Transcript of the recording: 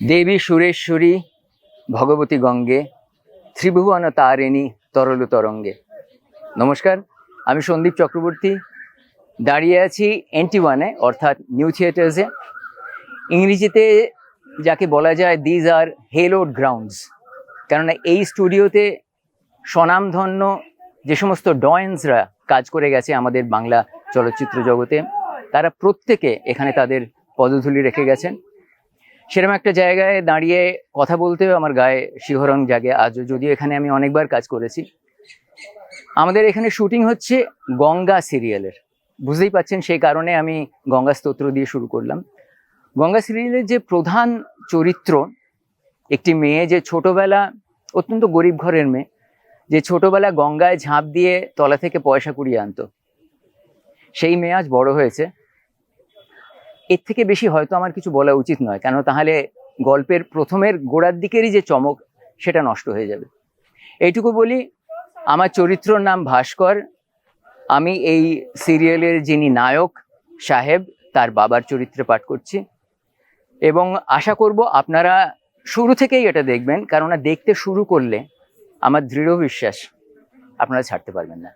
দেবী সুরেশ্বরী ভগবতী গঙ্গে ত্রিভুবন তারিণী তরল তরঙ্গে। নমস্কার, আমি সন্দীপ চক্রবর্তী। দাঁড়িয়ে আছি NT1-এ, অর্থাৎ নিউ থিয়েটার্সে। ইংরেজিতে যাকে বলা যায় দিজ আর হেলোড গ্রাউন্ডস, কেননা এই স্টুডিওতে স্বনামধন্য যে সমস্ত ডয়েন্সরা কাজ করে গেছে আমাদের বাংলা চলচ্চিত্র জগতে, তারা প্রত্যেকে এখানে তাদের পদধূলি রেখে গেছেন। সেরকম একটা জায়গায় দাঁড়িয়ে কথা বলতেও আমার গায়ে শিহরণ জাগে আজও, যদিও এখানে আমি অনেকবার কাজ করেছি। আমাদের এখানে শুটিং হচ্ছে গঙ্গা সিরিয়ালের, বুঝতেই পাচ্ছেন, সেই কারণে আমি গঙ্গা স্তোত্র দিয়ে শুরু করলাম। গঙ্গা সিরিয়ালের যে প্রধান চরিত্র, একটি মেয়ে যে ছোটবেলা, অত্যন্ত গরিব ঘরের মেয়ে, যে ছোটবেলা গঙ্গায় ঝাঁপ দিয়ে তলা থেকে পয়সা কুড়িয়ে আনতো, সেই মেয়ে আজ বড় হয়েছে। এর থেকে বেশি হয়তো আমার কিছু বলা উচিত নয়, কেন তাহলে গল্পের প্রথমের গোড়ার দিকেরই যে চমক, সেটা নষ্ট হয়ে যাবে। এইটুকু বলি, আমার চরিত্রর নাম ভাস্কর। আমি এই সিরিয়ালের যিনি নায়ক সাহেব, তার বাবার চরিত্রে পাঠ করছি, এবং আশা করব আপনারা শুরু থেকেই এটা দেখবেন, কেননা দেখতে শুরু করলে আমার দৃঢ় বিশ্বাস আপনারা ছাড়তে পারবেন না।